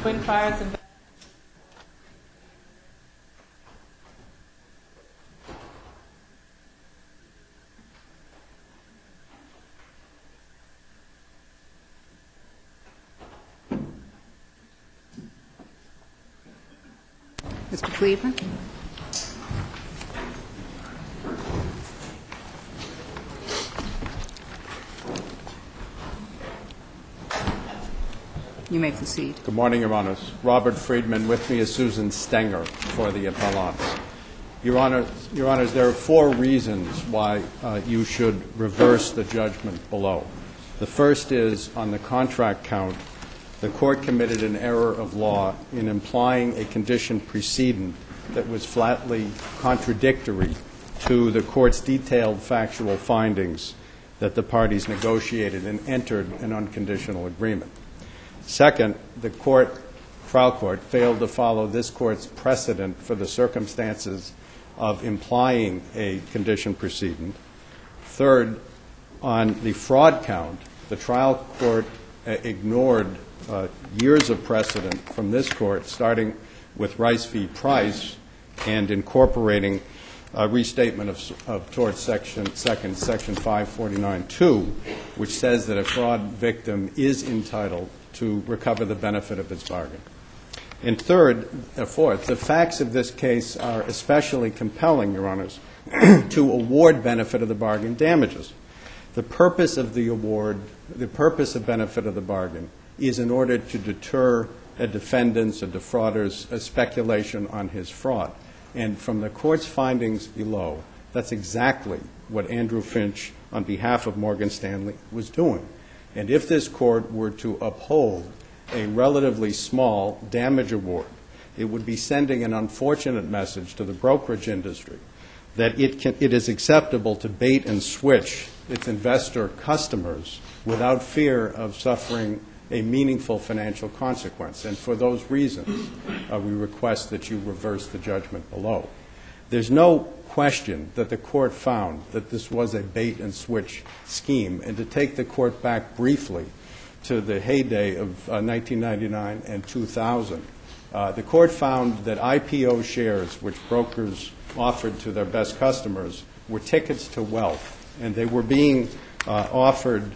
Twin Fires and Mr. Cleveland? You may proceed. Good morning, Your Honors. Robert Friedman. With me is Susan Stenger for the appellants. Your Honors, there are 4 reasons why you should reverse the judgment below. The first is, on the contract count, the Court committed an error of law in implying a condition precedent that was flatly contradictory to the Court's detailed factual findings that the parties negotiated and entered an unconditional agreement. Second, the trial court failed to follow this Court's precedent for the circumstances of implying a condition precedent. Third, on the fraud count, the trial court ignored years of precedent from this Court, starting with Rice v. Price and incorporating a restatement of tort section 549-2, which says that a fraud victim is entitled to recover the benefit of its bargain. And fourth, the facts of this case are especially compelling, Your Honors, to award benefit of the bargain damages. The purpose of the award, the purpose of benefit of the bargain, is in order to deter a defendant's, a defrauder's speculation on his fraud. And from the Court's findings below, that's exactly what Andrew Finch, on behalf of Morgan Stanley, was doing. And if this Court were to uphold a relatively small damage award, it would be sending an unfortunate message to the brokerage industry that it is acceptable to bait and switch its investor customers without fear of suffering a meaningful financial consequence. And for those reasons, we request that you reverse the judgment below. There's no question that the Court found that this was a bait-and-switch scheme. And to take the Court back briefly to the heyday of 1999 and 2000, the Court found that IPO shares, which brokers offered to their best customers, were tickets to wealth, and they were being offered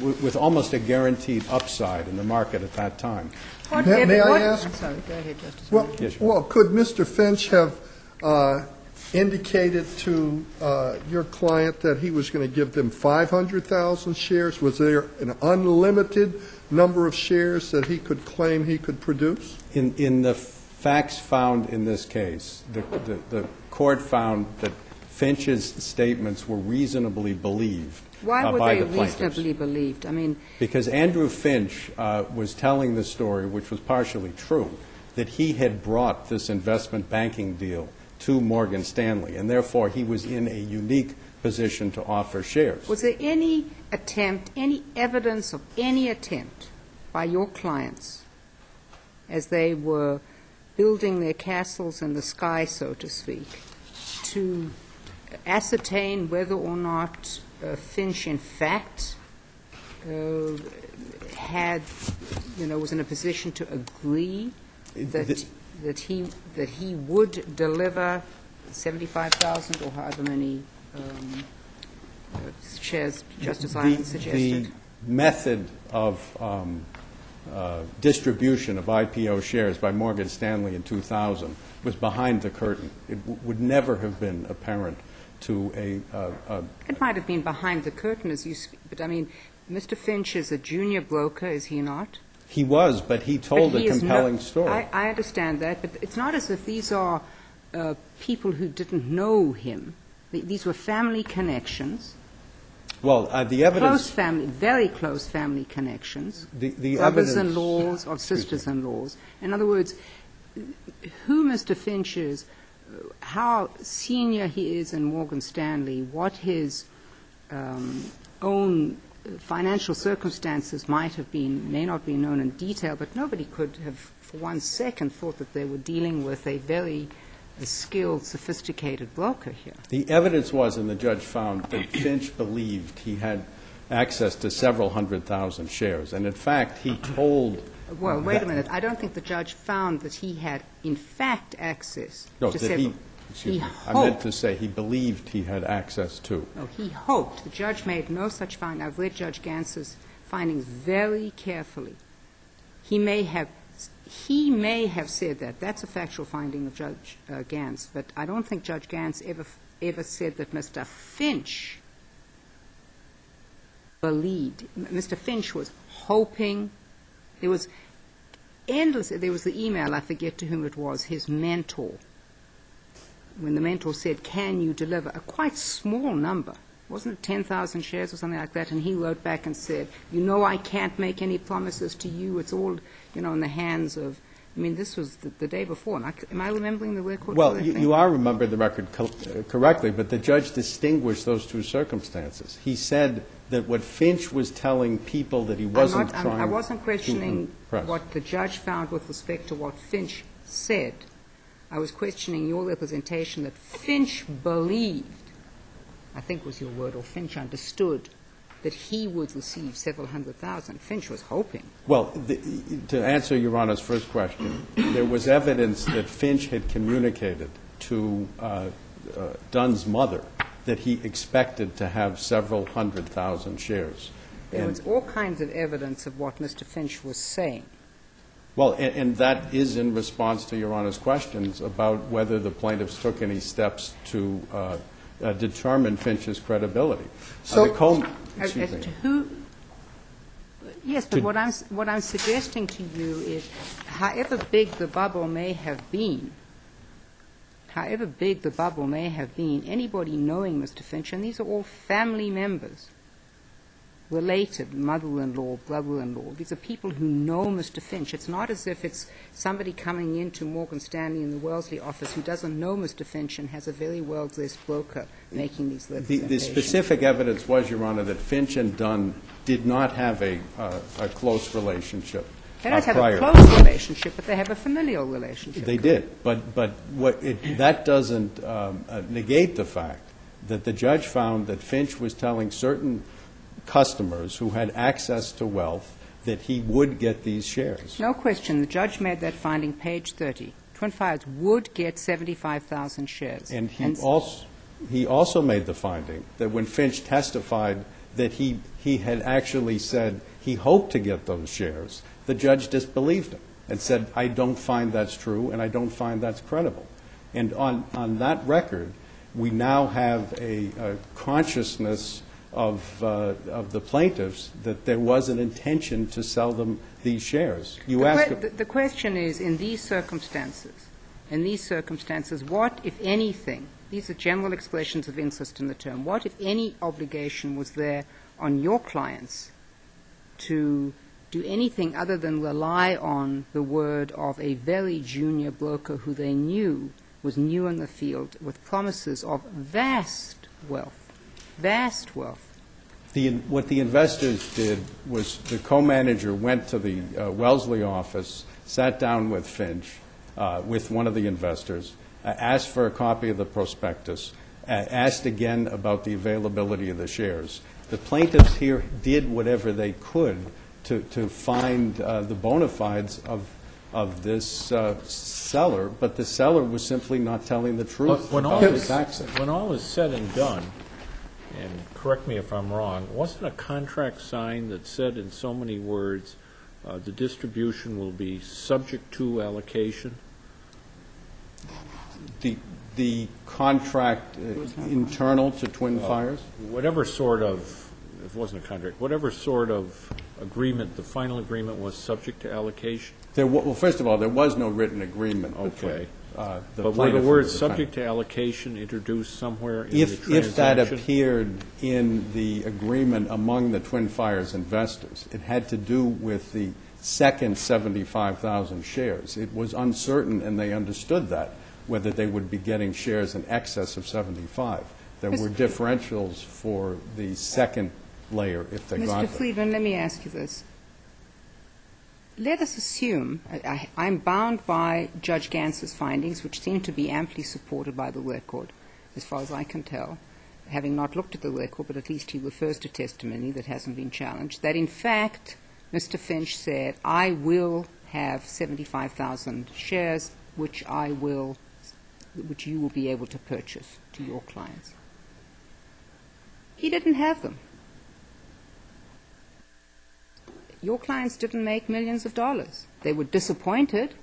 with almost a guaranteed upside in the market at that time. May I ask? I'm sorry, go ahead, Justice. Well, could Mr. Finch have indicated to your client that he was going to give them 500,000 shares? Was there an unlimited number of shares that he could claim he could produce? In the facts found in this case, the Court found that Finch's statements were reasonably believed by the plaintiffs. Why were they reasonably believed? I mean, because Andrew Finch was telling the story, which was partially true, that he had brought this investment banking deal to Morgan Stanley, and therefore he was in a unique position to offer shares. Was there any attempt, any evidence of any attempt by your clients as they were building their castles in the sky, so to speak, to ascertain whether or not Finch in fact had, was in a position to agree that he would deliver 75,000 or however many shares Justice Island suggested? The method of distribution of IPO shares by Morgan Stanley in 2000 was behind the curtain. It would never have been apparent to a It might have been behind the curtain as you speak, but I mean, Mr. Finch is a junior broker, is he not? He was, but he told a compelling story. I understand that, but it's not as if these are people who didn't know him. These were family connections. Well, the evidence... Very close family connections. The brothers-in-laws or sisters-in-laws. In other words, who Mr. Finch is, how senior he is in Morgan Stanley, what his own financial circumstances might have been, may not be known in detail, but nobody could have for 1 second thought that they were dealing with a very skilled, sophisticated broker here. The evidence was, and the judge found, that Finch believed he had access to several 100,000 shares. And in fact, he told... Well, wait a minute. I don't think the judge found that he had, in fact, access No, to that several. excuse me, I meant to say he believed he had access to. No, he hoped. The judge made no such finding. I've read Judge Gantz's findings very carefully. He may have said that. That's a factual finding of Judge Gantz, but I don't think Judge Gantz ever said that Mr. Finch believed. Mr. Finch was hoping. There was endless. There was the email, I forget to whom it was, his mentor, when the mentor said, can you deliver a quite small number? Wasn't it 10,000 shares or something like that? And he wrote back and said, you know, I can't make any promises to you. It's all, you know, in the hands of, I mean, this was the day before. Am I remembering the record Well, correctly? you are remembering the record correctly, but the judge distinguished those two circumstances. He said that what Finch was telling people that he wasn't I wasn't questioning to impress. what the judge found with respect to what Finch said. I was questioning your representation that Finch believed, I think was your word, or Finch understood, that he would receive several 100,000. Finch was hoping. Well, to answer Your Honor's first question, there was evidence that Finch had communicated to Dunn's mother that he expected to have several 100,000 shares. There was all kinds of evidence of what Mr. Finch was saying. Well, and that is in response to Your Honor's questions about whether the plaintiffs took any steps to determine Finch's credibility. So, excuse me. To who? Yes, but what I'm suggesting to you is, however big the bubble may have been, anybody knowing Mr. Finch, and these are all family members, related, mother-in-law, brother-in-law. These are people who know Mr. Finch. It's not as if it's somebody coming into Morgan Stanley in the Wellesley office who doesn't know Mr. Finch and has a very well-dressed broker making these representations. The specific evidence was, Your Honor, that Finch and Dunn did not have a close relationship. They don't have a close relationship, but they have a familial relationship. They did, but that doesn't negate the fact that the judge found that Finch was telling certain customers who had access to wealth that he would get these shares. No question. The judge made that finding, page 30. Twin Fires would get 75,000 shares. And he also made the finding that when Finch testified that he had actually said he hoped to get those shares, the judge disbelieved him and said, I don't find that's true and I don't find that's credible. And on that record, we now have a consciousness of the plaintiffs that there was an intention to sell them these shares. The question is, in these circumstances, what, if anything, these are general expressions of interest in the term, what, if any, obligation was there on your clients to do anything other than rely on the word of a very junior broker who they knew was new in the field with promises of vast wealth? Vast wealth. What the investors did was the co-manager went to the Wellesley office, sat down with Finch, with one of the investors, asked for a copy of the prospectus, asked again about the availability of the shares. The plaintiffs here did whatever they could to find the bona fides of this seller, but the seller was simply not telling the truth about his access. When all is said and done, and correct me if I'm wrong, wasn't a contract signed that said in so many words, the distribution will be subject to allocation? The contract internal to Twin Fires? Whatever sort of, it wasn't a contract, whatever sort of agreement, the final agreement was subject to allocation? Well, first of all, there was no written agreement. Okay. But were the words subject to allocation introduced somewhere in the transaction? If that appeared in the agreement among the Twin Fires investors, it had to do with the second 75,000 shares. It was uncertain, and they understood that, whether they would be getting shares in excess of 75. There were differentials for the second layer if they got them. Mr. Friedman, let me ask you this. Let us assume, I'm bound by Judge Gantz's findings, which seem to be amply supported by the record, as far as I can tell. having not looked at the record, but at least he refers to testimony that hasn't been challenged, that in fact Mr. Finch said, I will have 75,000 shares, which you will be able to purchase to your clients. He didn't have them. Your clients didn't make millions of dollars. They were disappointed.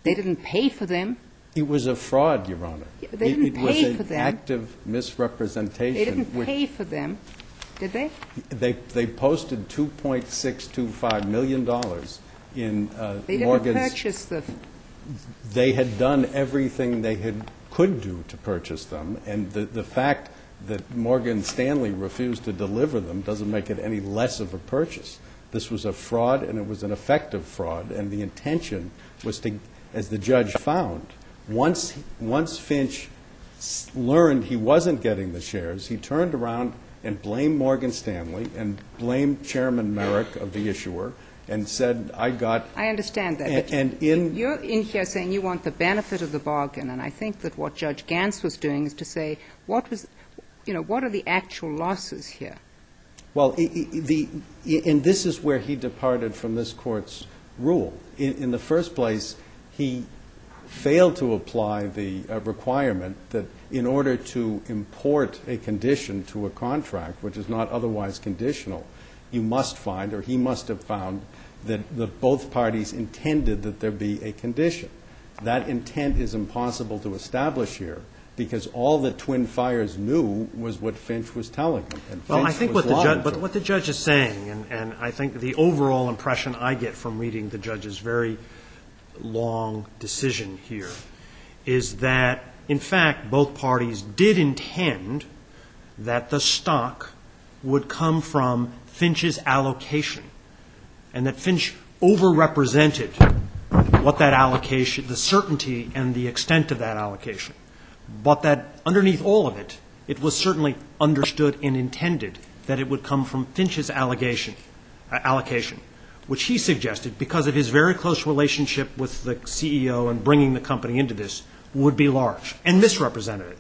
They didn't pay for them. It was a fraud, Your Honor. They didn't it pay was for an them. active misrepresentation. They didn't pay for them, did they? They posted $2.625 million in They didn't Morgan's. purchase the. They had done everything they could do to purchase them, and the fact that Morgan Stanley refused to deliver them doesn't make it any less of a purchase. This was a fraud, and it was an effective fraud, and the intention was to, as the judge found, once Finch learned he wasn't getting the shares, he turned around and blamed Morgan Stanley and blamed Chairman Merrick of the issuer and said, I understand that. And you're in here saying you want the benefit of the bargain, and I think that what Judge Gantz was doing is to say, what are the actual losses here? Well, and this is where he departed from this Court's rule. In the first place, he failed to apply the requirement that in order to import a condition to a contract, which is not otherwise conditional, you must find, or he must have found, that both parties intended that there be a condition. That intent is impossible to establish here, because all that Twin Fires knew was what Finch was telling them. And well, Finch I think was what the judge is saying, and I think the overall impression I get from reading the judge's very long decision here, is that, in fact, both parties did intend that the stock would come from Finch's allocation, and that Finch overrepresented what that allocation, the certainty and the extent of that allocation. But that underneath all of it, it was certainly understood and intended that it would come from Finch's allocation, which he suggested, because of his very close relationship with the CEO and bringing the company into this, would be large, and misrepresented it.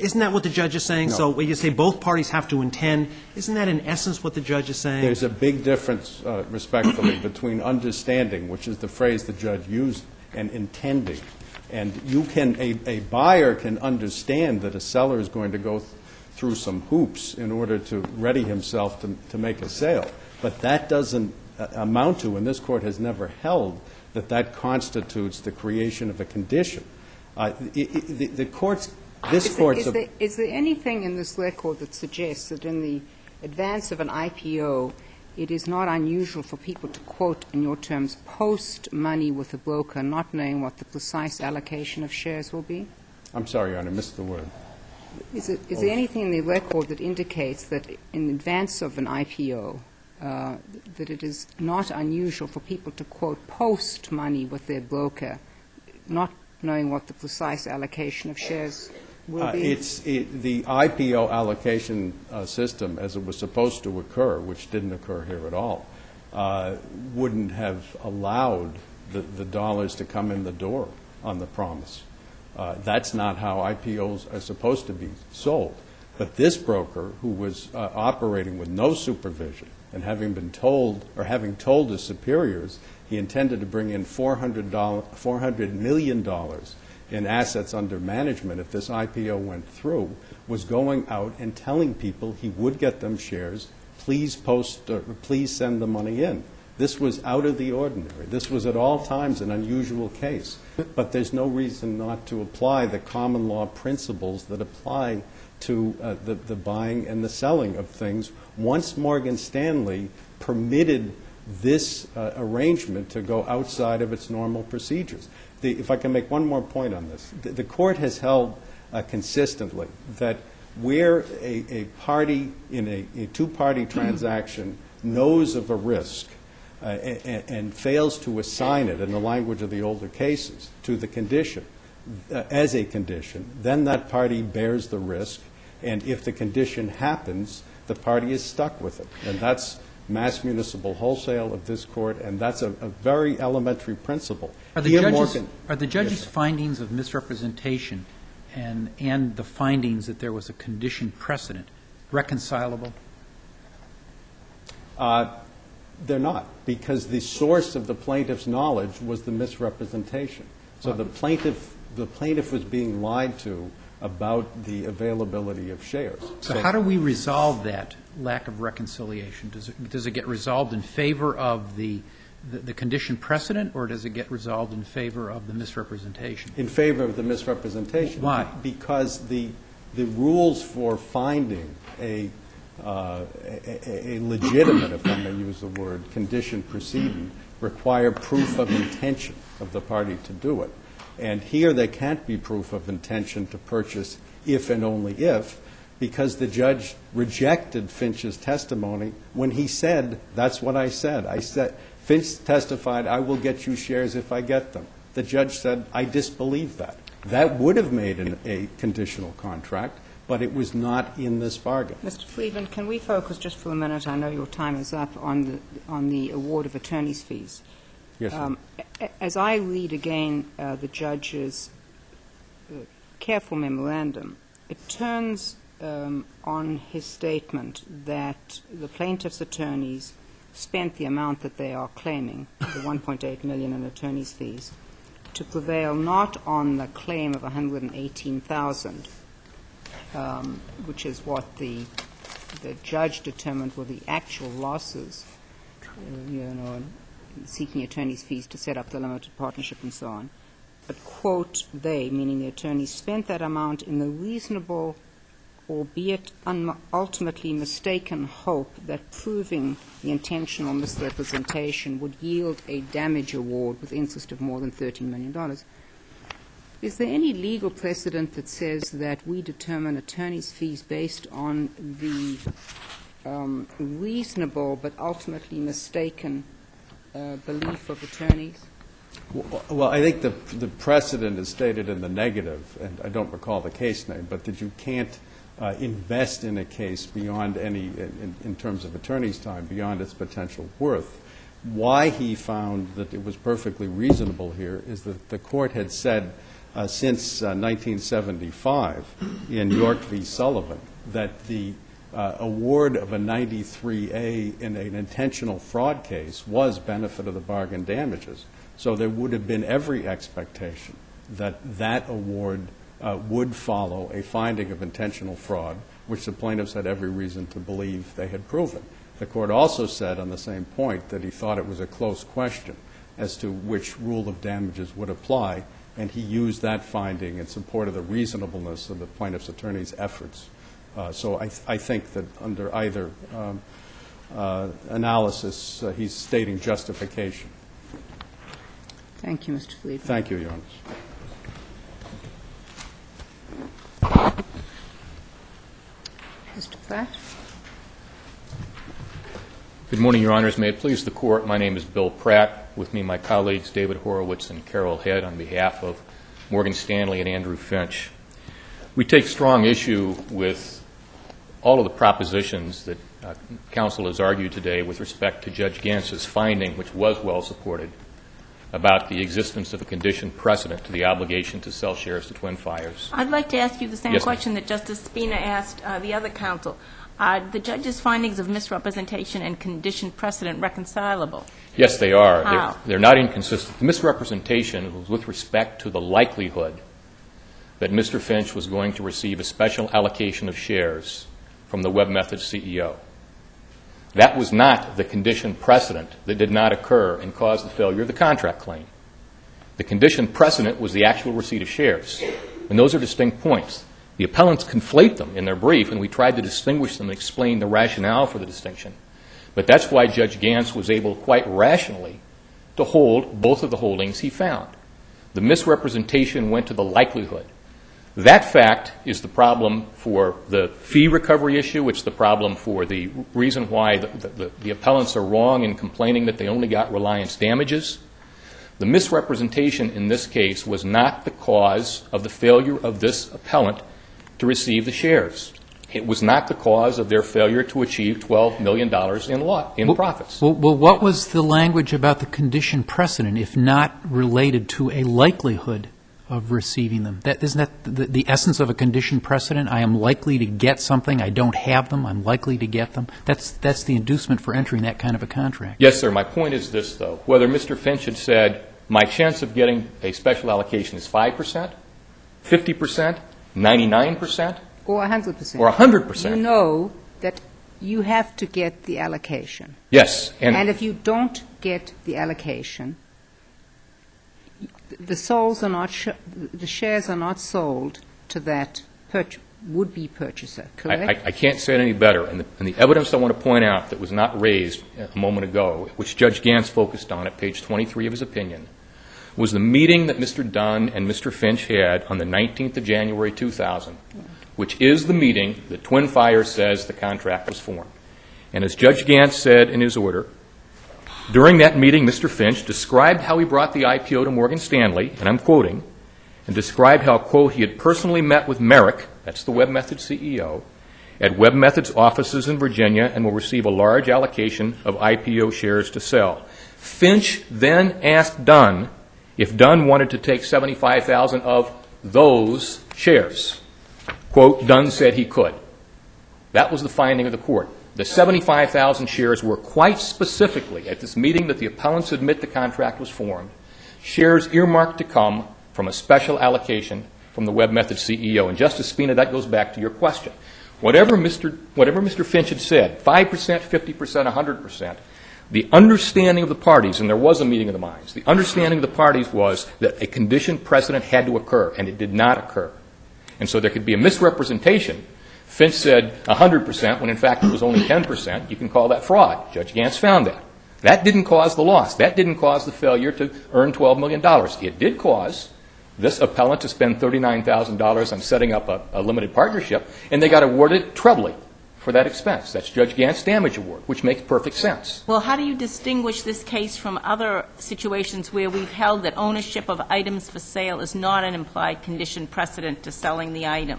Isn't that what the judge is saying? No. So when you say both parties have to intend, isn't that in essence what the judge is saying? There's a big difference, respectfully, between understanding, which is the phrase the judge used, and intending. And a buyer can understand that a seller is going to go through some hoops in order to ready himself to make a sale. But that doesn't amount to, and this Court has never held, that constitutes the creation of a condition. Is there anything in this record that suggests that in the advance of an IPO, it is not unusual for people to, quote, in your terms, post money with a broker, not knowing what the precise allocation of shares will be? I'm sorry, Your Honor, I missed the word. Is there anything in the record that indicates that in advance of an IPO, that it is not unusual for people to, quote, post money with their broker, not knowing what the precise allocation of shares will be? The IPO allocation system, as it was supposed to occur, which didn't occur here at all, wouldn't have allowed the dollars to come in the door on the promise. That's not how IPOs are supposed to be sold. But this broker, who was operating with no supervision and having told his superiors he intended to bring in $400 million in assets under management if this IPO went through, was going out and telling people he would get them shares, please send the money in. This was out of the ordinary. This was at all times an unusual case. But there's no reason not to apply the common law principles that apply to the buying and the selling of things once Morgan Stanley permitted this arrangement to go outside of its normal procedures. If I can make one more point on this, the Court has held consistently that where a party in a two-party transaction knows of a risk and fails to assign it, in the language of the older cases, to the condition, as a condition, then that party bears the risk, and if the condition happens, the party is stuck with it. And that's mass municipal wholesale of this court, and that's a very elementary principle. Are the judge's findings of misrepresentation and the findings that there was a conditioned precedent reconcilable? They're not, because the source of the plaintiff's knowledge was the misrepresentation. So the plaintiff was being lied to about the availability of shares. So how do we resolve that lack of reconciliation? Does it get resolved in favor of the conditioned precedent, or does it get resolved in favor of the misrepresentation? In favor of the misrepresentation. Why? Because the rules for finding a legitimate, if I may use the word, conditioned proceeding require proof of intention of the party to do it. And here there can't be proof of intention to purchase if and only if, because the judge rejected Finch's testimony when he said, that's what I said. Finch testified, I will get you shares if I get them. The judge said, I disbelieve that. That would have made a conditional contract, but it was not in this bargain. Mr. Friedman, can we focus just for a minute, I know your time is up, on the award of attorney's fees? Yes, sir. As I read again the judge's careful memorandum, it turns on his statement that the plaintiff's attorneys spent the amount that they are claiming, the $1.8 million in attorney's fees, to prevail not on the claim of $118,000, which is what the judge determined were the actual losses, seeking attorney's fees to set up the limited partnership and so on. But, quote, they, meaning the attorneys, spent that amount in the reasonable, albeit ultimately mistaken hope that proving the intentional misrepresentation would yield a damage award with interest of more than $13 million. Is there any legal precedent that says that we determine attorney's fees based on the reasonable but ultimately mistaken belief of attorneys? Well, I think the precedent is stated in the negative, and I don't recall the case name, but that you can't invest in a case beyond any, in terms of attorney's time, beyond its potential worth. Why he found that it was perfectly reasonable here is that the court had said since 1975 in York v. Sullivan that the award of a 93A in an intentional fraud case was benefit of the bargain damages. So there would have been every expectation that that award would follow a finding of intentional fraud, which the plaintiffs had every reason to believe they had proven. The court also said on the same point that he thought it was a close question as to which rule of damages would apply, and he used that finding in support of the reasonableness of the plaintiff's attorney's efforts. So I think that under either analysis, he's stating justification. Thank you, Mr. Friedman. Thank you, Your Honor. Mr. Platt. Good morning, Your Honors. May it please the Court, my name is Bill Pratt. With me, my colleagues David Horowitz and Carol Head on behalf of Morgan Stanley and Andrew Finch. We take strong issue with all of the propositions that counsel has argued today with respect to Judge Gantz's finding, which was well supported, about the existence of a conditioned precedent to the obligation to sell shares to Twin Fires. I'd like to ask you the same Yes, question that Justice Spina asked the other counsel. Are the judge's findings of misrepresentation and conditioned precedent reconcilable? Yes, they are. How? They're not inconsistent. The misrepresentation was with respect to the likelihood that Mr. Finch was going to receive a special allocation of shares from the Web Methods CEO. That was not the conditioned precedent that did not occur and caused the failure of the contract claim. The conditioned precedent was the actual receipt of shares. And those are distinct points. The appellants conflate them in their brief, and we tried to distinguish them and explain the rationale for the distinction. But that's why Judge Gantz was able quite rationally to hold both of the holdings he found. The misrepresentation went to the likelihood. That fact is the problem for the fee recovery issue. It's the problem for the reason why the appellants are wrong in complaining that they only got reliance damages. The misrepresentation in this case was not the cause of the failure of this appellant to receive the shares. It was not the cause of their failure to achieve $12 million in profits. Well, what was the language about the condition precedent, if not related to a likelihood of receiving them? Isn't that the essence of a condition precedent? I am likely to get something. I don't have them. I'm likely to get them. That's the inducement for entering that kind of a contract. Yes, sir. My point is this, though. Whether Mr. Finch had said, my chance of getting a special allocation is 5%, 50%, 99%, Or 100%. or 100%. You know that you have to get the allocation. Yes. And if you don't get the allocation, the shares are not sold to that would-be purchaser, correct? I can't say it any better. And the evidence I want to point out that was not raised a moment ago, which Judge Gantz focused on at page 23 of his opinion, was the meeting that Mr. Dunn and Mr. Finch had on the 19th of January 2000, which is the meeting that Twin Fire says the contract was formed. And as Judge Gantz said in his order, during that meeting, Mr. Finch described how he brought the IPO to Morgan Stanley, and I'm quoting, and described how, quote, he had personally met with Merrick, that's the WebMethods CEO, at WebMethods offices in Virginia and will receive a large allocation of IPO shares to sell. Finch then asked Dunn if Dunn wanted to take 75,000 of those shares. Quote, Dunn said he could. That was the finding of the court. The 75,000 shares were quite specifically, at this meeting that the appellants admit the contract was formed, shares earmarked to come from a special allocation from the WebMethods CEO. And Justice Spina, that goes back to your question. Whatever Mr. Finch had said, 5%, 50%, 100%, the understanding of the parties, and there was a meeting of the minds, the understanding of the parties was that a condition precedent had to occur, and it did not occur. And so there could be a misrepresentation. Finch said 100% when in fact it was only 10%. You can call that fraud. Judge Gantz found that. That didn't cause the loss. That didn't cause the failure to earn $12 million. It did cause this appellant to spend $39,000 on setting up a limited partnership, and they got awarded trebly for that expense. That's Judge Gantz's damage award, which makes perfect sense. Well, how do you distinguish this case from other situations where we've held that ownership of items for sale is not an implied condition precedent to selling the item?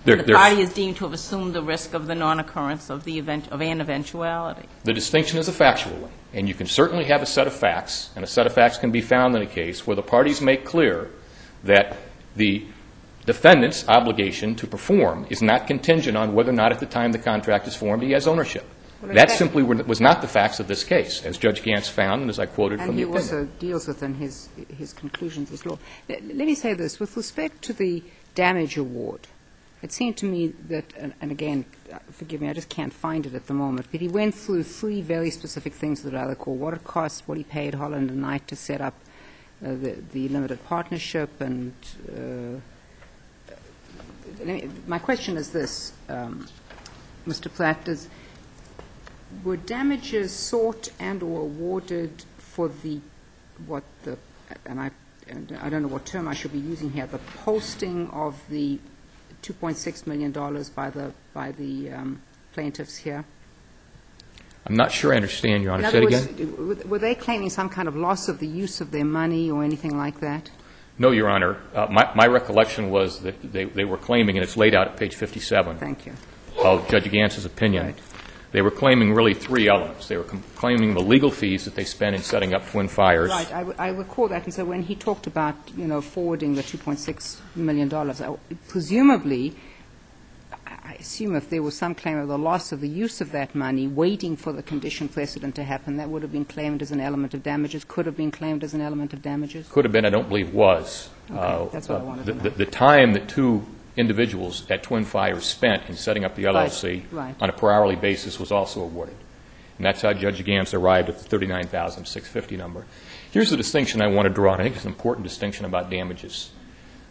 The party is deemed to have assumed the risk of the non-occurrence of the event of an eventuality. The distinction is a factual one, and you can certainly have a set of facts, and a set of facts can be found in a case where the parties make clear that the defendant's obligation to perform is not contingent on whether or not at the time the contract is formed he has ownership. That simply was not the facts of this case, as Judge Gantz found, and as I quoted from the opinion. And he also deals with in his conclusions as law. Let me say this. With respect to the damage award, it seemed to me that, and again, forgive me, I just can't find it at the moment, but he went through three very specific things that I recall: what it cost, what he paid Holland and Knight to set up the limited partnership, and my question is this, Mr. Platt, were damages sought and or awarded for and I don't know what term I should be using here, the posting of the $2.6 million by the plaintiffs here? I'm not sure I understand, Your Honor. Say it again. Were they claiming some kind of loss of the use of their money or anything like that? No, Your Honor. My recollection was that they were claiming, and it's laid out at page 57 Thank you. of Judge Gantz's opinion. Right. They were claiming really three elements. They were claiming the legal fees that they spent in setting up Twin Fires. Right. I recall that. And so when he talked about, forwarding the $2.6 million, presumably, I assume if there was some claim of the loss of the use of that money, waiting for the condition precedent to happen, that would have been claimed as an element of damages, could have been claimed as an element of damages? Could have been, I don't believe was. Okay. That's what I wanted to know. The time that two individuals at Twin Fires spent in setting up the LLC Right. on a per hourly basis was also awarded. And that's how Judge Gantz arrived at the $39,650 number. Here's the distinction I want to draw, and I think it's an important distinction about damages.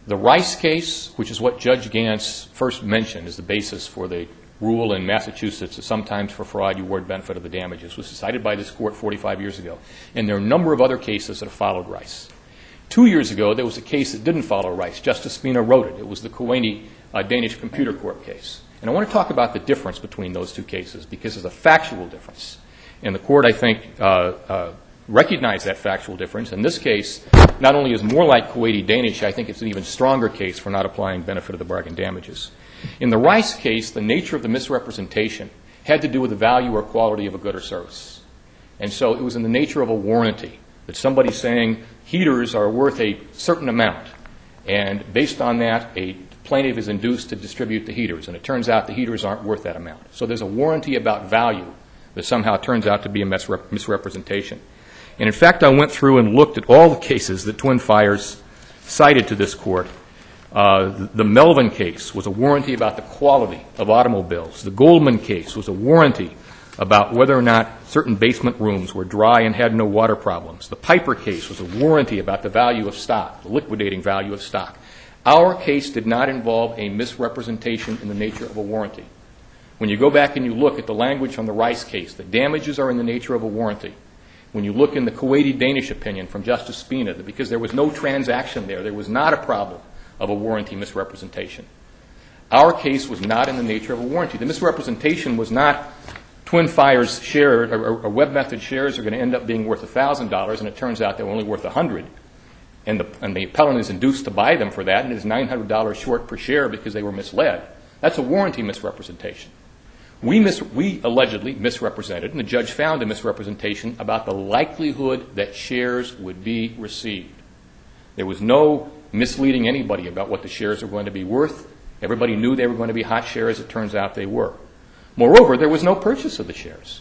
The Rice case, which is what Judge Gantz first mentioned as the basis for the rule in Massachusetts that sometimes for fraud you award benefit of the damages, was decided by this court 45 years ago. And there are a number of other cases that have followed Rice. 2 years ago, there was a case that didn't follow Rice. Justice Spina wrote it. It was the Kuwaiti Danish Computer Corp case. And I want to talk about the difference between those two cases because there's a factual difference. And the court, I think, recognized that factual difference. In this case, not only is more like Kuwaiti Danish, I think it's an even stronger case for not applying benefit of the bargain damages. In the Rice case, the nature of the misrepresentation had to do with the value or quality of a good or service. And so it was in the nature of a warranty, that somebody's saying heaters are worth a certain amount, and based on that, a plaintiff is induced to distribute the heaters, and it turns out the heaters aren't worth that amount. So there's a warranty about value that somehow turns out to be a misrepresentation. And in fact, I went through and looked at all the cases that Twin Fires cited to this court. The Melvin case was a warranty about the quality of automobiles. The Goldman case was a warranty about whether or not certain basement rooms were dry and had no water problems. The Piper case was a warranty about the value of stock, the liquidating value of stock. Our case did not involve a misrepresentation in the nature of a warranty. When you go back and you look at the language from the Rice case, the damages are in the nature of a warranty. When you look in the Kuwaiti-Danish opinion from Justice Spina, that because there was no transaction there was not a problem of a warranty misrepresentation. Our case was not in the nature of a warranty. The misrepresentation was not Twin Fires share or Web Method shares are going to end up being worth $1,000, and it turns out they're only worth $100, and the appellant is induced to buy them for that, and is $900 short per share because they were misled. That's a warranty misrepresentation. We allegedly misrepresented, and the judge found a misrepresentation about the likelihood that shares would be received. There was no misleading anybody about what the shares were going to be worth. Everybody knew they were going to be hot shares. It turns out they were. Moreover, there was no purchase of the shares.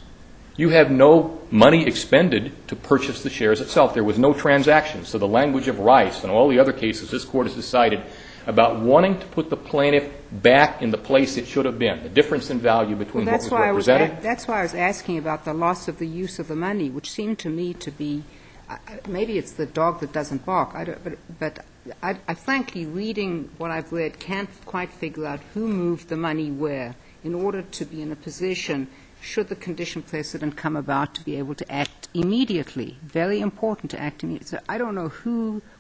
You have no money expended to purchase the shares itself. There was no transaction. So the language of Rice and all the other cases this Court has decided about wanting to put the plaintiff back in the place it should have been, the difference in value between what was represented. That's why I was asking about the loss of the use of the money, which seemed to me to be, maybe it's the dog that doesn't bark, but I frankly, reading what I've read, can't quite figure out who moved the money where in order to be in a position, should the condition precedent come about, to be able to act immediately. Very important to act immediately. So I don't know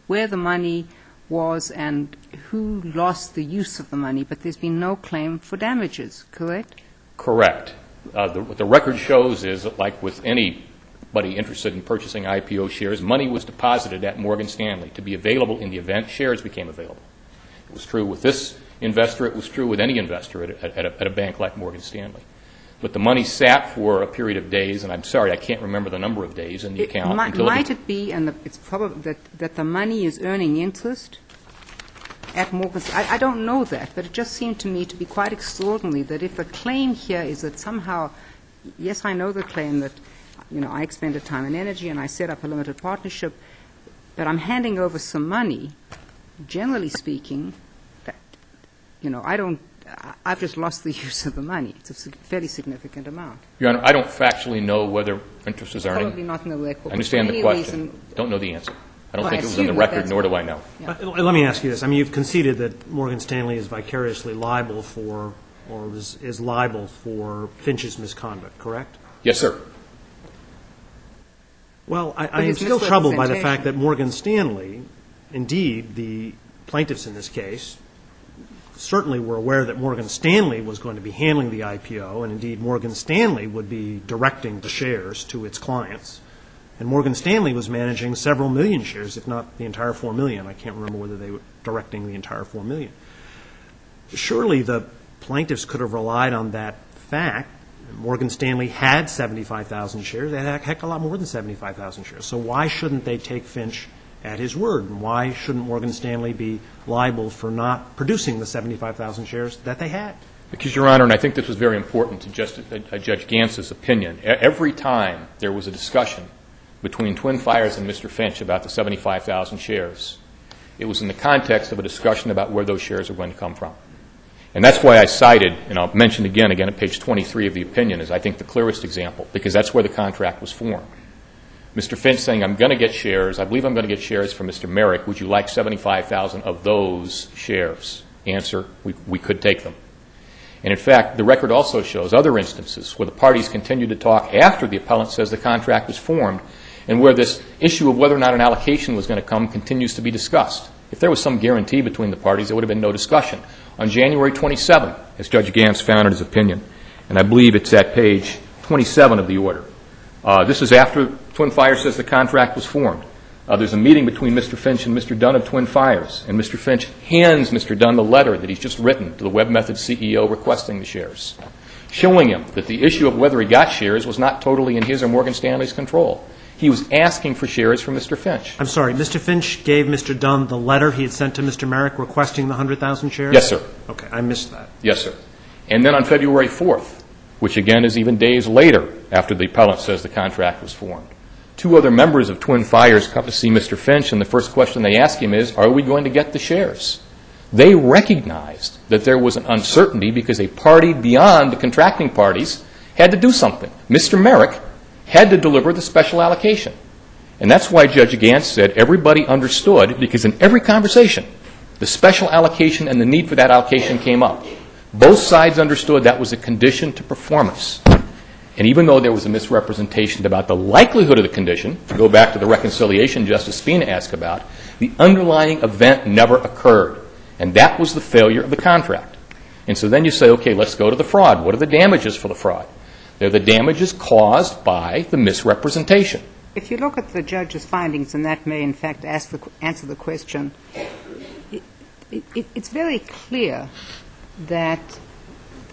where the money was and who lost the use of the money, but there's been no claim for damages, correct? Correct. What the record shows is that, like with anybody interested in purchasing IPO shares, money was deposited at Morgan Stanley to be available in the event shares became available. It was true with this investor. It was true with any investor at a bank like Morgan Stanley. But the money sat for a period of days, and I'm sorry, I can't remember the number of days in the account. Might it be, and it's probably that the money is earning interest at Morgan Stanley? I don't know that, but it just seemed to me to be quite extraordinary that if the claim here is that somehow, yes, I know the claim that, I expended time and energy and I set up a limited partnership, but I'm handing over some money, generally speaking, that, I've just lost the use of the money. It's a fairly significant amount. Your Honor, I don't factually know whether interest is earning. Probably not in the record. I understand the question. Don't know the answer. I don't think it was in the record, nor do I know. Yeah. Let me ask you this. I mean, you've conceded that Morgan Stanley is vicariously liable for, or is liable for Finch's misconduct, correct? Yes, sir. Well, I am still troubled by the fact that Morgan Stanley, indeed, the plaintiffs in this case, certainly were aware that Morgan Stanley was going to be handling the IPO, and indeed Morgan Stanley would be directing the shares to its clients. And Morgan Stanley was managing several million shares, if not the entire 4 million. I can't remember whether they were directing the entire 4 million. Surely the plaintiffs could have relied on that fact. Morgan Stanley had 75,000 shares. They had a heck of a lot more than 75,000 shares. So why shouldn't they take Finch at his word? And why shouldn't Morgan Stanley be liable for not producing the 75,000 shares that they had? Because, Your Honor, and I think this was very important to Judge Gantz's opinion, every time there was a discussion between Twin Fires and Mr. Finch about the 75,000 shares, it was in the context of a discussion about where those shares were going to come from. And that's why I cited, and I'll mention again at page 23 of the opinion, is I think the clearest example, because that's where the contract was formed. Mr. Finch saying, I'm going to get shares, I believe I'm going to get shares from Mr. Merrick. Would you like 75,000 of those shares? Answer, we could take them. And in fact, the record also shows other instances where the parties continued to talk after the appellant says the contract was formed, and where this issue of whether or not an allocation was going to come continues to be discussed. If there was some guarantee between the parties, there would have been no discussion. On January 27, as Judge Gantz found in his opinion, and I believe it's at page 27 of the order, this is after Twin Fires says the contract was formed. There's a meeting between Mr. Finch and Mr. Dunn of Twin Fires, and Mr. Finch hands Mr. Dunn the letter that he's just written to the Web Method CEO requesting the shares, showing him that the issue of whether he got shares was not totally in his or Morgan Stanley's control. He was asking for shares from Mr. Finch. I'm sorry, Mr. Finch gave Mr. Dunn the letter he had sent to Mr. Merrick requesting the 100,000 shares? Yes, sir. Okay, I missed that. Yes, sir. And then on February 4th, which again is even days later after the appellant says the contract was formed, 2 other members of Twin Fires come to see Mr. Finch, and the first question they ask him is, are we going to get the shares? They recognized that there was an uncertainty because a party beyond the contracting parties had to do something. Mr. Merrick had to deliver the special allocation. And that's why Judge Gantz said everybody understood, because in every conversation, the special allocation and the need for that allocation came up. Both sides understood that was a condition to performance. And even though there was a misrepresentation about the likelihood of the condition, to go back to the reconciliation Justice Spina asked about, the underlying event never occurred. And that was the failure of the contract. And so then you say, okay, let's go to the fraud. What are the damages for the fraud? They're the damages caused by the misrepresentation. If you look at the judge's findings, and that may in fact answer the question, it's very clear that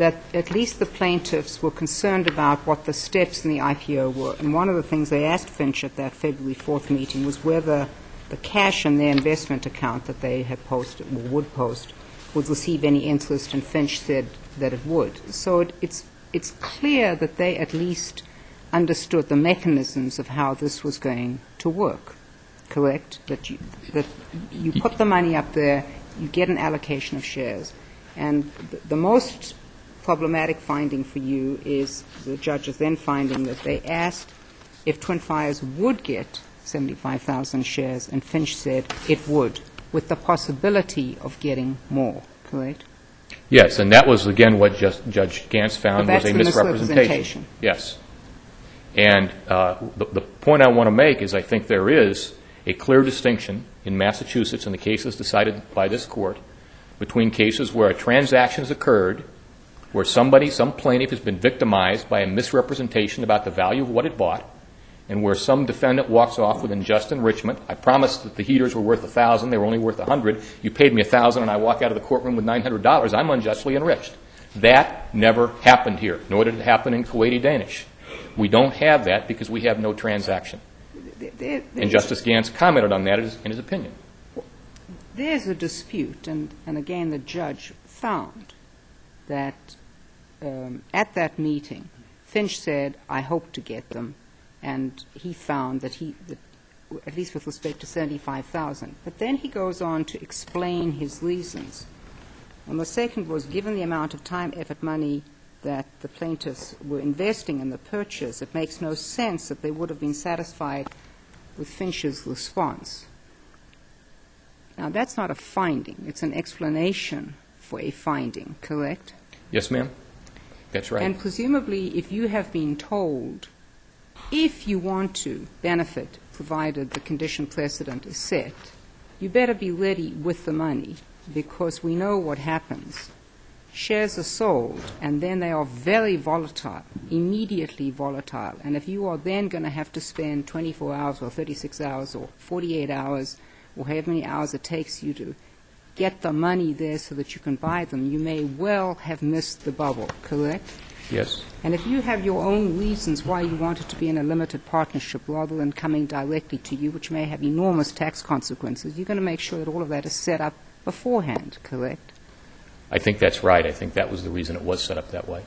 at least the plaintiffs were concerned about what the steps in the IPO were. And one of the things they asked Finch at that February 4th meeting was whether the cash in their investment account that they had posted or would post would receive any interest, and Finch said that it would. So it's clear that they at least understood the mechanisms of how this was going to work, correct? That you put the money up there, you get an allocation of shares. And the most problematic finding for you is the judge's then finding that they asked if Twin Fires would get 75,000 shares, and Finch said it would, with the possibility of getting more, correct? Yes, and that was, again, what Judge Gantz found was a misrepresentation. Yes. And the point I want to make is I think there is a clear distinction in Massachusetts in the cases decided by this Court between cases where a transaction has occurred, where some plaintiff has been victimized by a misrepresentation about the value of what it bought, and where some defendant walks off with unjust enrichment. I promised that the heaters were worth $1,000. They were only worth $100. You paid me $1,000, and I walk out of the courtroom with $900. I'm unjustly enriched. That never happened here, nor did it happen in Kuwaiti Danish. We don't have that because we have no transaction. And Justice Gantz commented on that in his opinion. There's a dispute, and again, the judge found that at that meeting, Finch said, I hope to get them, and he found that at least with respect to 75,000. But then he goes on to explain his reasons. And the second was, given the amount of time, effort, money that the plaintiffs were investing in the purchase, it makes no sense that they would have been satisfied with Finch's response. Now, that's not a finding. It's an explanation for a finding, correct? Yes, ma'am. That's right. And presumably, if you have been told, if you want to benefit, provided the condition precedent is set, you better be ready with the money, because we know what happens. Shares are sold, and then they are very volatile, immediately volatile. And if you are then going to have to spend 24 hours or 36 hours or 48 hours or however many hours it takes you to get the money there so that you can buy them, you may well have missed the bubble, correct? Yes. And if you have your own reasons why you want it to be in a limited partnership rather than coming directly to you, which may have enormous tax consequences, you're going to make sure that all of that is set up beforehand, correct? I think that's right. I think that was the reason it was set up that way.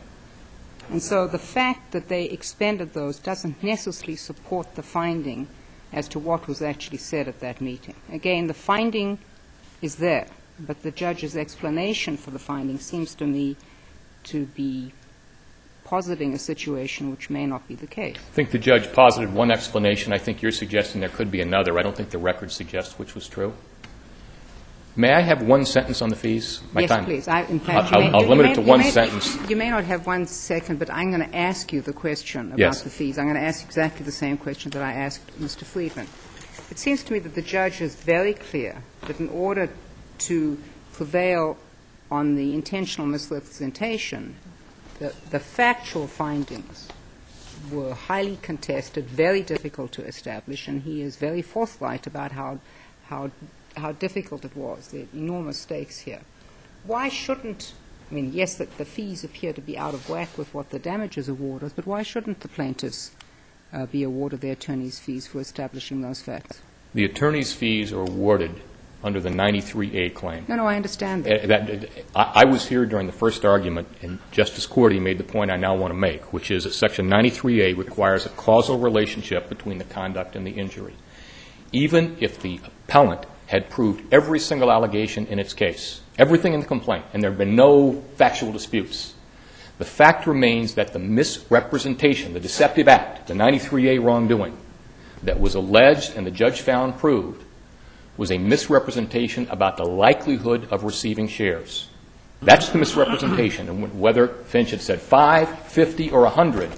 And so the fact that they expended those doesn't necessarily support the finding as to what was actually said at that meeting. Again, the finding is there, but the judge's explanation for the finding seems to me to be positing a situation which may not be the case. I think the judge posited one explanation. I think you're suggesting there could be another. I don't think the record suggests which was true. May I have one sentence on the fees? Yes, please. In fact, I'll limit it to one sentence. You may not have 1 second, but I'm going to ask you the question about the fees. I'm going to ask exactly the same question that I asked Mr. Friedman. It seems to me that the judge is very clear that in order to prevail on the intentional misrepresentation, the factual findings were highly contested, very difficult to establish, and he is very forthright about how difficult it was, the enormous stakes here. Why shouldn't, I mean, yes, the fees appear to be out of whack with what the damages award is, but why shouldn't the plaintiffs be awarded their attorney's fees for establishing those facts? The attorney's fees are awarded under the 93A claim. No, I understand that. I was here during the first argument, and Justice Cordy made the point I now want to make, which is that Section 93A requires a causal relationship between the conduct and the injury. Even if the appellant had proved every single allegation in its case, everything in the complaint, and there have been no factual disputes, the fact remains that the misrepresentation, the deceptive act, the 93A wrongdoing that was alleged and the judge found proved was a misrepresentation about the likelihood of receiving shares. That's the misrepresentation. And whether Finch had said 5, 50, or 100,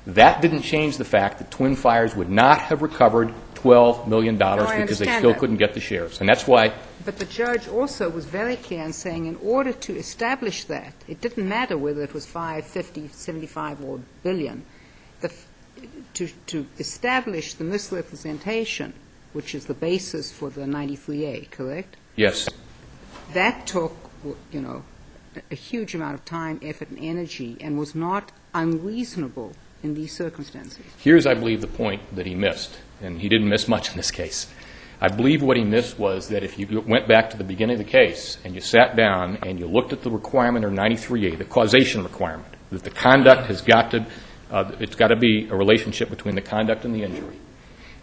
that didn't change the fact that Twin Fires would not have recovered $12 million because they still couldn't get the shares. And that's why. But the judge also was very clear in saying in order to establish that, it didn't matter whether it was 5, 50, 75, or billion, to establish the misrepresentation, which is the basis for the 93A, correct? Yes. That took, a huge amount of time, effort, and energy, and was not unreasonable in these circumstances. Here's, I believe, the point that he missed, and he didn't miss much in this case. I believe what he missed was that if you went back to the beginning of the case and you sat down and you looked at the requirement of 93A, the causation requirement, that the conduct has got to, it's got to be a relationship between the conduct and the injury,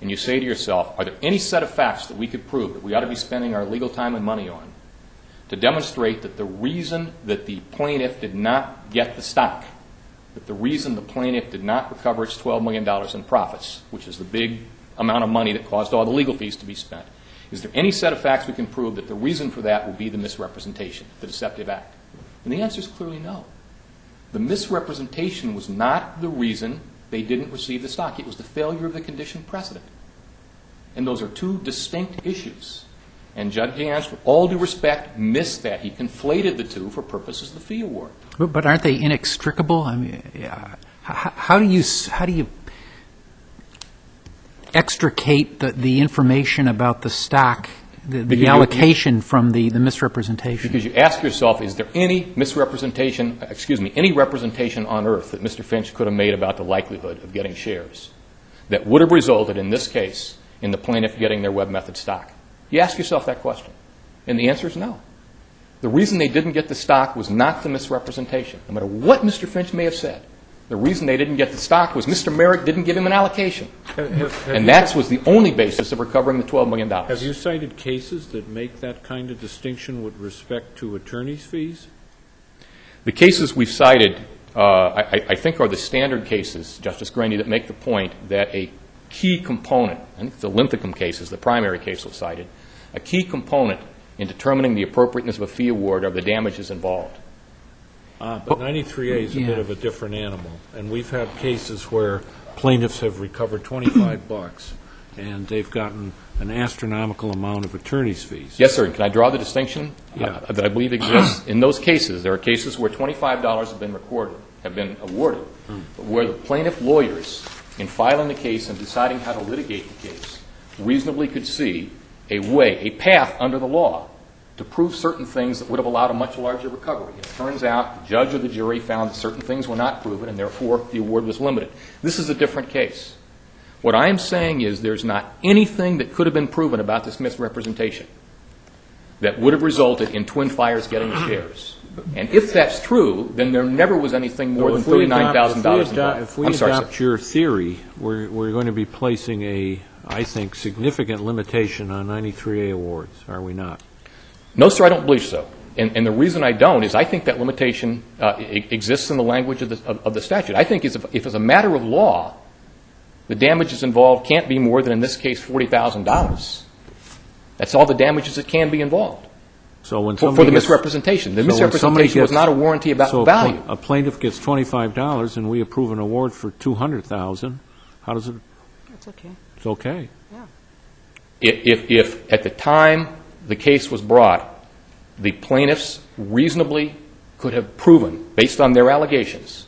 and you say to yourself, are there any set of facts that we could prove that we ought to be spending our legal time and money on to demonstrate that the reason that the plaintiff did not get the stock, that the reason the plaintiff did not recover its $12 million in profits, which is the big amount of money that caused all the legal fees to be spent, is there any set of facts we can prove that the reason for that will be the misrepresentation, the deceptive act? And the answer is clearly no. The misrepresentation was not the reason they didn't receive the stock. It was the failure of the condition precedent. And those are two distinct issues. And Judge Gans, with all due respect, missed that. He conflated the two for purposes of the fee award. But aren't they inextricable? I mean, how do you extricate the information about the stock, the allocation from the misrepresentation? Because you ask yourself, is there any misrepresentation, any representation on earth that Mr. Finch could have made about the likelihood of getting shares that would have resulted in this case in the plaintiff getting their web method stock? You ask yourself that question, and the answer is no. The reason they didn't get the stock was not the misrepresentation. No matter what Mr. Finch may have said, the reason they didn't get the stock was Mr. Merrick didn't give him an allocation. And that was the only basis of recovering the $12 million. Have you cited cases that make that kind of distinction with respect to attorney's fees? The cases we've cited, I think, are the standard cases, Justice Graney, that make the point that a key component, I think the Linthicum case is the primary case was cited, a key component in determining the appropriateness of a fee award are the damages involved. But 93A is a bit of a different animal, and we've had cases where plaintiffs have recovered $25 and they've gotten an astronomical amount of attorney's fees. Yes, sir. Can I draw the distinction that I believe exists? In those cases, there are cases where $25 have been awarded, but where the plaintiff lawyers, in filing the case and deciding how to litigate the case, reasonably could see a way, a path under the law to prove certain things that would have allowed a much larger recovery. It turns out the judge or the jury found that certain things were not proven, and therefore the award was limited. This is a different case. What I am saying is there's not anything that could have been proven about this misrepresentation that would have resulted in Twin Fires getting the shares. And if that's true, then there never was anything more than $39,000 involved. If we adopt your theory, we're going to be placing a, I think, significant limitation on 93A awards, are we not? No, sir, I don't believe so. And the reason I don't is I think that limitation exists in the language of the statute. I think if it's a matter of law, the damages involved can't be more than, in this case, $40,000. That's all the damages that can be involved. So when for the misrepresentation. The misrepresentation was not a warranty about the value. A plaintiff gets $25 and we approve an award for $200,000. How does it? It's okay. It's okay. Yeah. If at the time the case was brought, the plaintiffs reasonably could have proven, based on their allegations,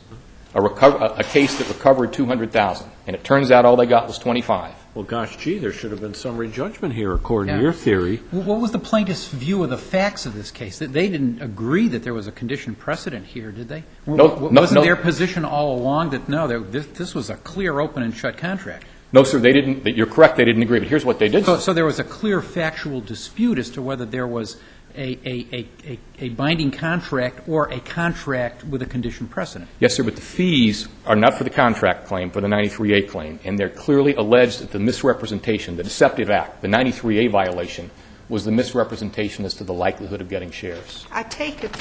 a case that recovered $200,000, and it turns out all they got was $25,000. Well, gosh, gee, there should have been summary judgment here, according to your theory. What was the plaintiff's view of the facts of this case? They didn't agree that there was a condition precedent here, did they? Wasn't their position all along that, no, this was a clear open and shut contract? No, sir, they didn't. You're correct, they didn't agree, but here's what they did. So there was a clear factual dispute as to whether there was a binding contract or a contract with a condition precedent. Yes, sir, but the fees are not for the contract claim, for the 93A claim, and they're clearly alleged that the misrepresentation, the deceptive act, the 93A violation, was the misrepresentation as to the likelihood of getting shares. I take it...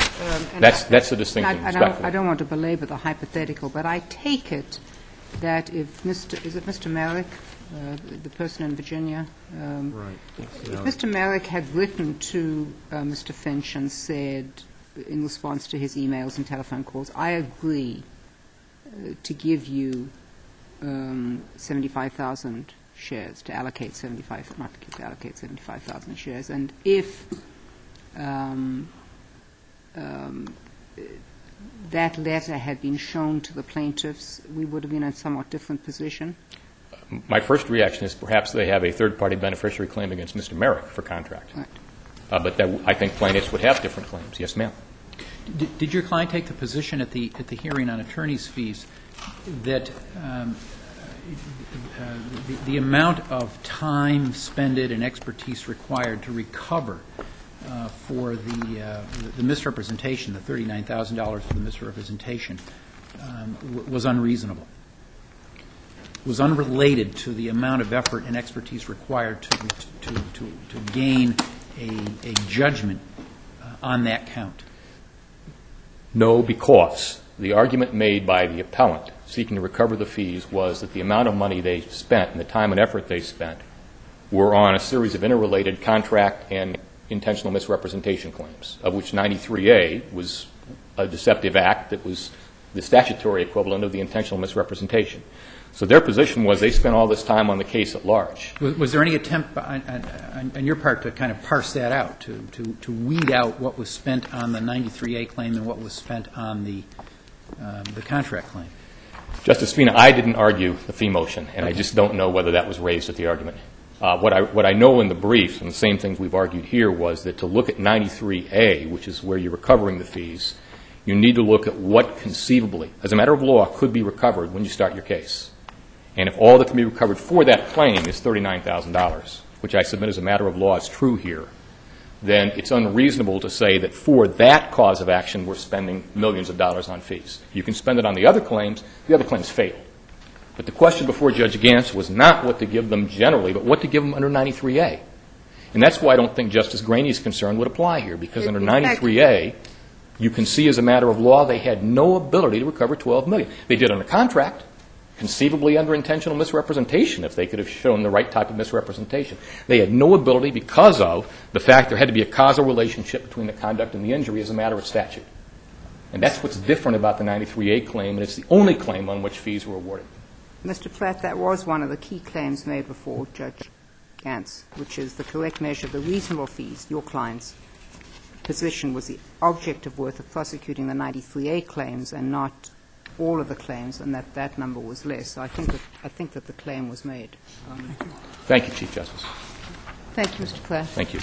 That's the distinction, respectfully. I don't want to belabor the hypothetical, but I take it that if Mr. Merrick, the person in Virginia, Right. if Mr. Merrick had written to Mr. Finch and said, in response to his emails and telephone calls, I agree to give you 75,000 shares, to allocate 75,000 shares, and if that letter had been shown to the plaintiffs, we would have been in a somewhat different position? My first reaction is perhaps they have a third-party beneficiary claim against Mr. Merrick for contract. Right. But I think plaintiffs would have different claims. Yes, ma'am. Did your client take the position at the hearing on attorney's fees that the amount of time spent and expertise required to recover for the misrepresentation, the $39,000 for the misrepresentation, was unreasonable, was unrelated to the amount of effort and expertise required to gain a judgment on that count? No, because the argument made by the appellant seeking to recover the fees was that the amount of money they spent and the time and effort they spent were on a series of interrelated contract and intentional misrepresentation claims, of which 93A was a deceptive act that was the statutory equivalent of the intentional misrepresentation. So their position was they spent all this time on the case at large. Was there any attempt on your part to kind of parse that out, to weed out what was spent on the 93A claim and what was spent on the contract claim? Justice Spina, I didn't argue the fee motion, and I just don't know whether that was raised at the argument. What I know in the briefs, and the same things we've argued here, was that to look at 93A, which is where you're recovering the fees, you need to look at what conceivably, as a matter of law, could be recovered when you start your case. And if all that can be recovered for that claim is $39,000, which I submit as a matter of law is true here, then it's unreasonable to say that for that cause of action we're spending millions of dollars on fees. You can spend it on the other claims fail. But the question before Judge Gantz was not what to give them generally, but what to give them under 93A. And that's why I don't think Justice Graney's concern would apply here, because under 93A, you can see as a matter of law they had no ability to recover $12 million. They did under contract, conceivably under intentional misrepresentation if they could have shown the right type of misrepresentation. They had no ability because of the fact there had to be a causal relationship between the conduct and the injury as a matter of statute. And that's what's different about the 93A claim, and it's the only claim on which fees were awarded. Mr. Platt, that was one of the key claims made before Judge Gantz, which is the correct measure of the reasonable fees. Your client's position was the objective worth of prosecuting the 93A claims and not all of the claims, and that number was less. So I think that the claim was made. Thank you, Chief Justice. Thank you, Mr. Platt. Thank you.